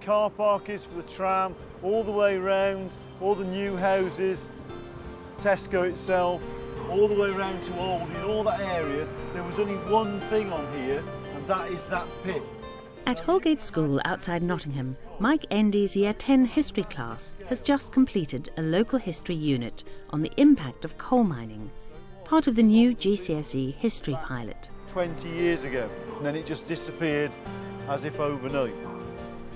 car park is for the tram, all the way round, all the new houses, Tesco itself, all the way around to Aldi, all that area, there was only one thing on here, and that is that pit. At Holgate School outside Nottingham, Mike Endy's Year 10 history class has just completed a local history unit on the impact of coal mining, part of the new GCSE history pilot. 20 years ago, and then it just disappeared as if overnight.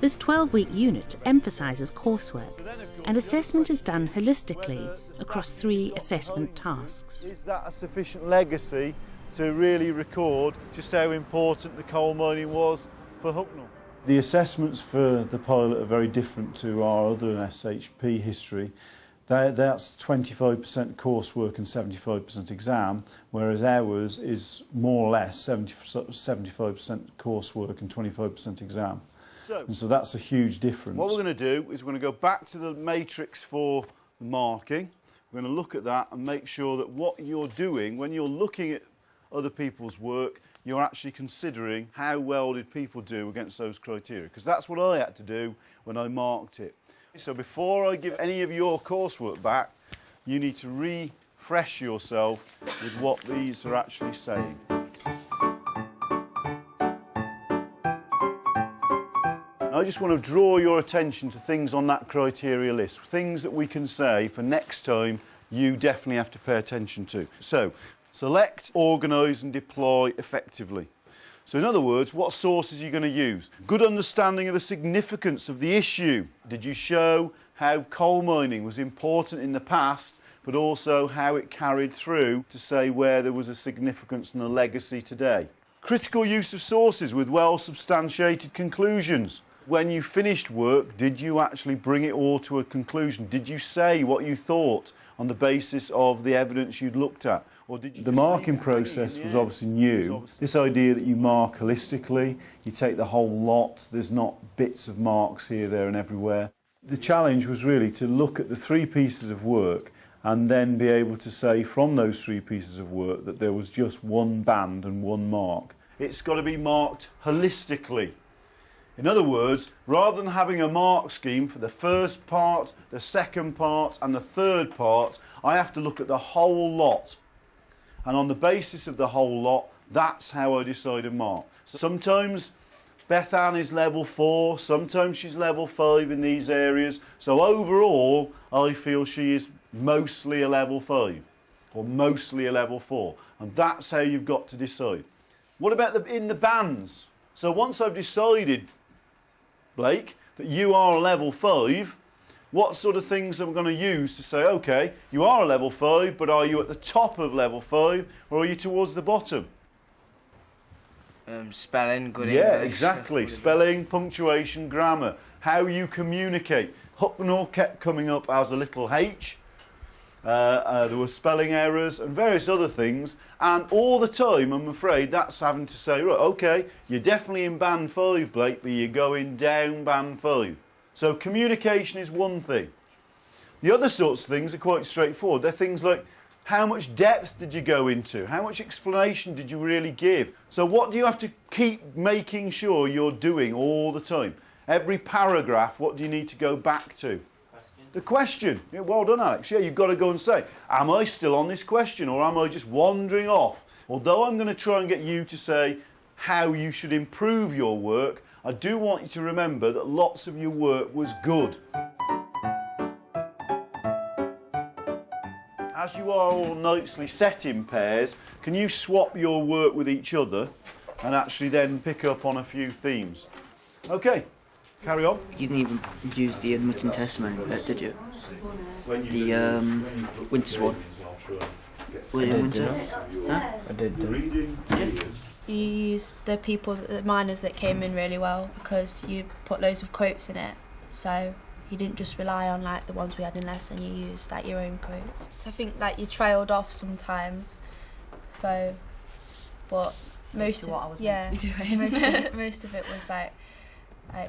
This 12-week unit emphasises coursework, and assessment is done holistically across 3 assessment tasks. Is that a sufficient legacy to really record just how important the coal mining was for Hucknall? The assessments for the pilot are very different to our other SHP history. That's 25% coursework and 75% exam, whereas ours is more or less 75% coursework and 25% exam. So that's a huge difference. What we're going to do is we're going to go back to the matrix for the marking. We're going to look at that and make sure that what you're doing when you're looking at other people's work, you're actually considering how well did people do against those criteria, because that's what I had to do when I marked it. So before I give any of your coursework back, you need to refresh yourself with what these are actually saying. I just want to draw your attention to things on that criteria list, things that we can say for next time you definitely have to pay attention to. So, select, organise and deploy effectively. So in other words, what sources are you going to use? Good understanding of the significance of the issue. Did you show how coal mining was important in the past, but also how it carried through to say where there was a significance and a legacy today? Critical use of sources with well-substantiated conclusions. When you finished work, did you actually bring it all to a conclusion? Did you say what you thought on the basis of the evidence you'd looked at? Or did you the marking process was obviously new. This idea that you mark holistically, you take the whole lot, there's not bits of marks here, there and everywhere. The challenge was really to look at the 3 pieces of work and then be able to say from those 3 pieces of work that there was just one band and one mark. It's got to be marked holistically. In other words, rather than having a mark scheme for the first part, the second part and the third part, I have to look at the whole lot. And on the basis of the whole lot, that's how I decide a mark. Sometimes Beth Ann is level 4, sometimes she's level 5 in these areas. So overall, I feel she is mostly a level 5 or mostly a level 4. And that's how you've got to decide. What about in the bands? So once I've decided, Blake, that you are a level 5, what sort of things am I going to use to say, OK, you are a level 5, but are you at the top of level 5 or are you towards the bottom? Spelling, good English. Yeah, exactly. Spelling, punctuation, grammar, how you communicate. Hucknall kept coming up as a little H. There were spelling errors and various other things, and all the time I'm afraid that's having to say, right, OK, you're definitely in band 5, Blake, but you're going down band 5. So communication is one thing. The other sorts of things are quite straightforward. They're things like, how much depth did you go into? How much explanation did you really give? So what do you have to keep making sure you're doing all the time? Every paragraph, what do you need to go back to? The question. Yeah, well done, Alex. Yeah, you've got to go and say, am I still on this question or am I just wandering off? Although I'm going to try and get you to say how you should improve your work, I do want you to remember that lots of your work was good. As you are all nicely set in pairs, can you swap your work with each other and actually then pick up on a few themes? OK, carry on. You didn't even use the Edmonton Testament, did you? The Winter's one. William Winter? Huh? I did. You used the miners that came in really well because you put loads of quotes in it, so you didn't just rely on like the ones we had in lesson. You used like your own quotes. So I think like you trailed off sometimes. So, but most of most of it was like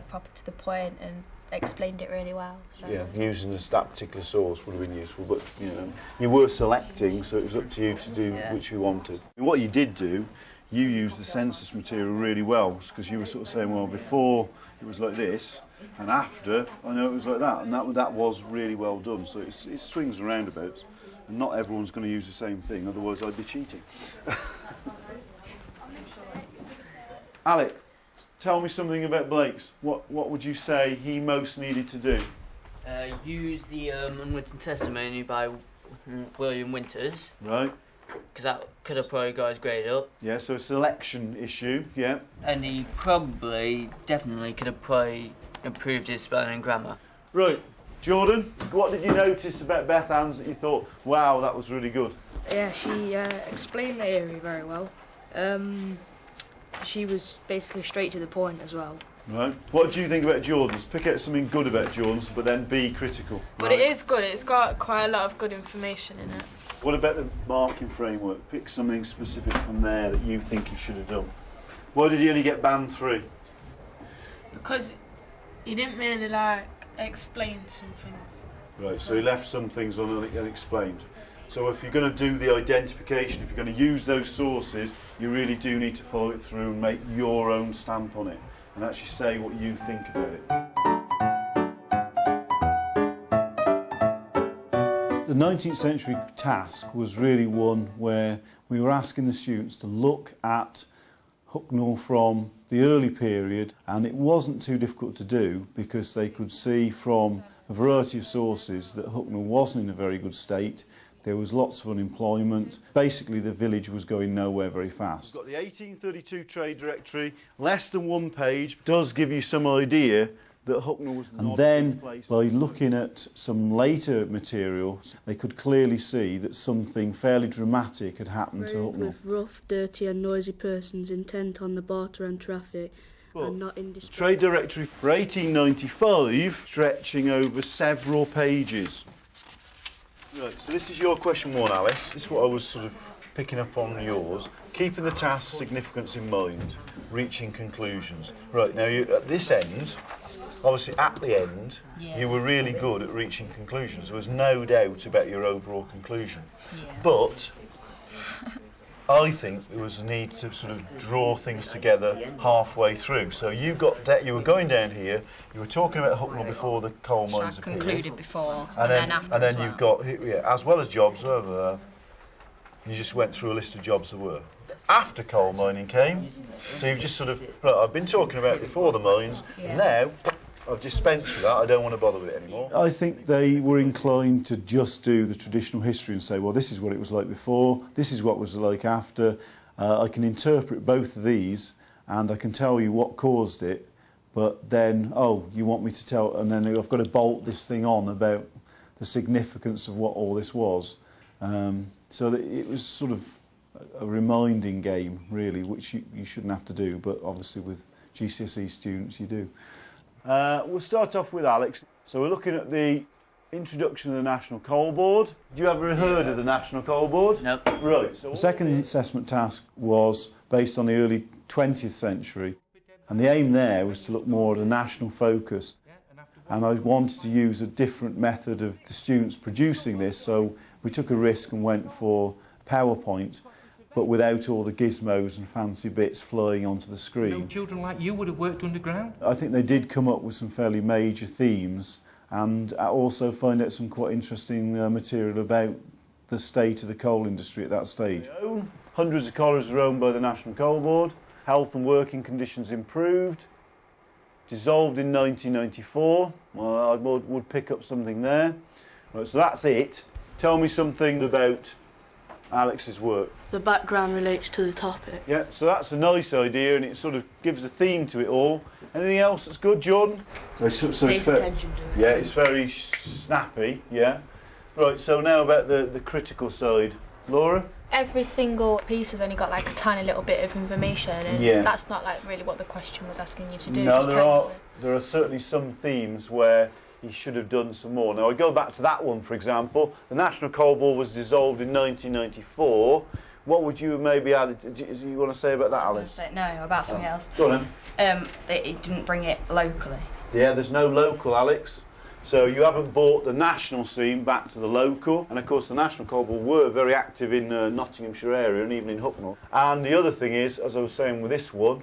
proper to the point and explained it really well. So. Yeah, using that particular source would have been useful, but you know, you were selecting, so it was up to you to do which you wanted. What you did do, you used the census material really well, because you were sort of saying, well, before it was like this, and after, I know it was like that, and that was really well done. So it swings and roundabouts, and not everyone's going to use the same thing, otherwise I'd be cheating. Alec, tell me something about Blake's. What would you say he most needed to do? Use the Unwritten Testimony by William Winters. Right. Because that could have probably got his grade up. Yeah, so a selection issue, yeah. And he definitely could have probably improved his spelling and grammar. Right. Jordan, what did you notice about Beth Ann's that you thought, wow, that was really good? Yeah, she explained the area very well. She was basically straight to the point as well. Right. What do you think about Jordan's? Pick out something good about Jordan's, but then be critical. But it is good. It's got quite a lot of good information in it. What about the marking framework? Pick something specific from there that you think he should have done. Why did he only get band 3? Because he didn't really explain some things. Right, so he left some things unexplained. So if you're going to do the identification, if you're going to use those sources, you really do need to follow it through and make your own stamp on it and actually say what you think about it. The 19th century task was really one where we were asking the students to look at Hucknall from the early period, and it wasn't too difficult to do because they could see from a variety of sources that Hucknall wasn't in a very good state. There was lots of unemployment. Basically, the village was going nowhere very fast. We've got the 1832 Trade Directory, less than one page, does give you some idea that Hucknall was not. And then, by looking at some later material, they could clearly see that something fairly dramatic had happened to Hucknall. With rough, dirty and noisy persons intent on the barter and traffic, and not in distress. Trade Directory for 1895, stretching over several pages. Right, so this is your question 1, Alice. This is what I was sort of picking up on yours. Keeping the task's significance in mind, reaching conclusions. Right, now at this end, obviously at the end, you were really good at reaching conclusions. There was no doubt about your overall conclusion. Yeah. But I think there was a need to sort of draw things together halfway through. So you were going down here, you were talking about Hucknall before the coal mines So I appeared. concluded before, and then after and then as well. you've got, as well as jobs, you just went through a list of jobs there were. After coal mining came, so you've just sort of, right, I've been talking about before the mines, and now I've dispensed with that, I don't want to bother with it anymore. I think they were inclined to just do the traditional history and say, well, this is what it was like before, this is what it was like after. I can interpret both of these and I can tell you what caused it, but then, you want me to tell, and then I've got to bolt this thing on about the significance of what all this was. So that it was sort of a reminding game, really, which you shouldn't have to do, but obviously with GCSE students you do. We'll start off with Alex. So we're looking at the introduction of the National Coal Board. Have you ever heard of the National Coal Board? Nope. Right. So the second assessment task was based on the early 20th century, and the aim there was to look more at a national focus. And I wanted to use a different method of the students producing this, so we took a risk and went for PowerPoint, but without all the gizmos and fancy bits flying onto the screen. No children like you would have worked underground? I think they did come up with some fairly major themes, and also find out some quite interesting material about the state of the coal industry at that stage. Hundreds of collars are owned by the National Coal Board. Health and working conditions improved. Dissolved in 1994. Well, I would pick up something there. Right, so that's it. Tell me something about Alex's work. The background relates to the topic. Yeah, so that's a nice idea, and it sort of gives a theme to it all. Anything else that's good, Jordan? Pays attention to it. Yeah, it's very snappy, yeah. Right, so now about the critical side. Laura? Every single piece has only got like a tiny little bit of information, and that's not like really what the question was asking you to do. No, there are certainly some themes where he should have done some more. Now, I go back to that one, for example. The National Coal Board was dissolved in 1994. What would you maybe add? Do you want to say about that, Alice? No, about something else. Go on then. It didn't bring it locally. Yeah, there's no local, Alex. So you haven't brought the national scene back to the local. And of course the National Coal Board were very active in Nottinghamshire area and even in Hucknall. And the other thing is, as I was saying with this one,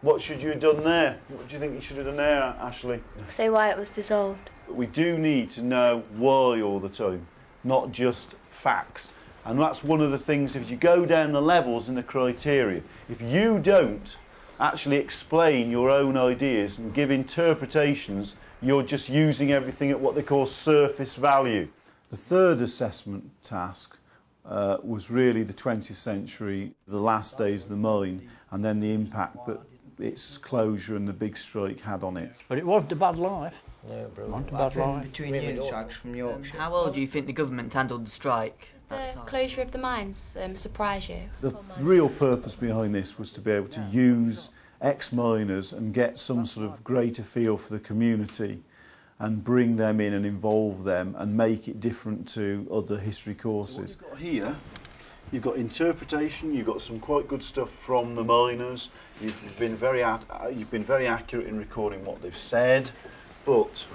What should you have done there? What do you think you should have done there, Ashley? Say why it was dissolved. But we do need to know why all the time, not just facts. And that's one of the things, if you go down the levels and the criteria, if you don't actually explain your own ideas and give interpretations, you're just using everything at what they call surface value. The third assessment task was really the 20th century, the last days of the mine, and then the impact that its closure and the big strike had on it. But it wasn't a bad life. No, bro. Wasn't a bad life. Between you and strikes from Yorkshire. How well do you think the government handled the strike? The closure of the mines surprised you? The real purpose behind this was to be able to use ex-miners and get some sort of greater feel for the community and bring them in and involve them and make it different to other history courses. What you've got here, you've got interpretation, you've got some quite good stuff from the miners, you've been very accurate in recording what they've said, but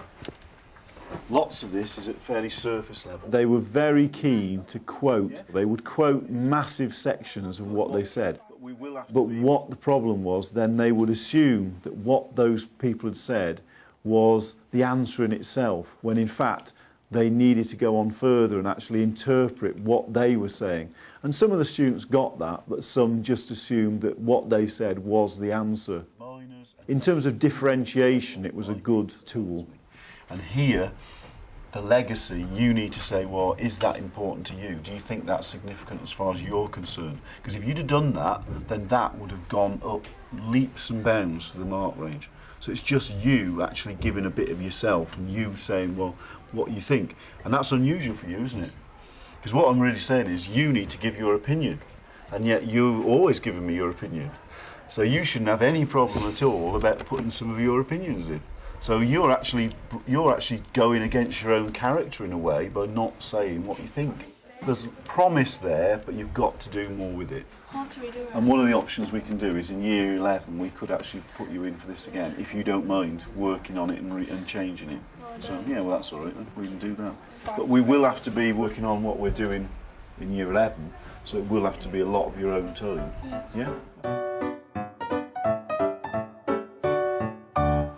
lots of this is at fairly surface level. They were very keen to quote. They would quote massive sections of what they said. But what the problem was, then they would assume that what those people had said was the answer in itself, when in fact they needed to go on further and actually interpret what they were saying. And some of the students got that, but some just assumed that what they said was the answer. In terms of differentiation, it was a good tool. And here, the legacy, you need to say, well, is that important to you? Do you think that's significant as far as you're concerned? Because if you'd have done that, then that would have gone up leaps and bounds to the mark range. So it's just you actually giving a bit of yourself and you saying, well, what you think. And that's unusual for you, isn't it? Because what I'm really saying is you need to give your opinion. And yet you've always given me your opinion. So you shouldn't have any problem at all about putting some of your opinions in. So you're actually going against your own character in a way by not saying what you think. There's promise there, but you've got to do more with it. How do we do it? And one of the options we can do is in year 11 we could actually put you in for this again, if you don't mind working on it and changing it. So yeah, well that's all right then, we can do that. But we will have to be working on what we're doing in year 11, so it will have to be a lot of your own time. Yeah?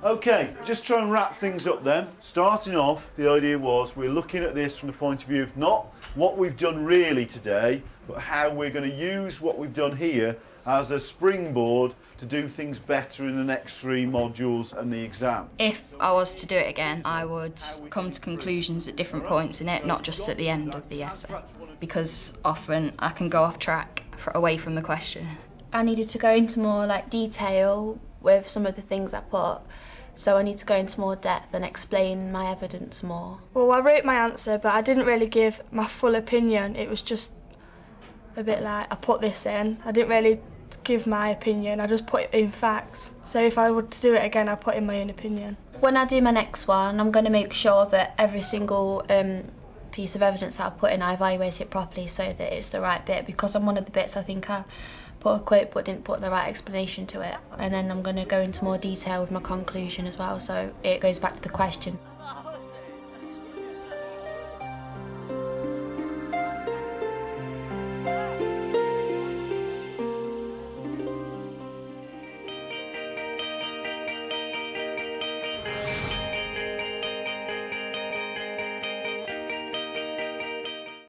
Okay, just try and wrap things up then. Starting off, the idea was we're looking at this from the point of view of not what we've done really today, but how we're going to use what we've done here as a springboard to do things better in the next 3 modules and the exam. If I was to do it again, I would come to conclusions at different points in it, not just at the end of the essay, because often I can go off track away from the question. I needed to go into more detail with some of the things I put. So I need to go into more depth and explain my evidence more. Well, I wrote my answer, but I didn't really give my full opinion. It was just a bit like, I put this in. I didn't really give my opinion, I just put in facts. So if I were to do it again, I'd put in my own opinion. When I do my next one, I'm going to make sure that every single piece of evidence that I put in, I evaluate it properly so that it's the right bit, because on one of the bits I think I put a quote but didn't put the right explanation to it. And then I'm going to go into more detail with my conclusion as well, so it goes back to the question.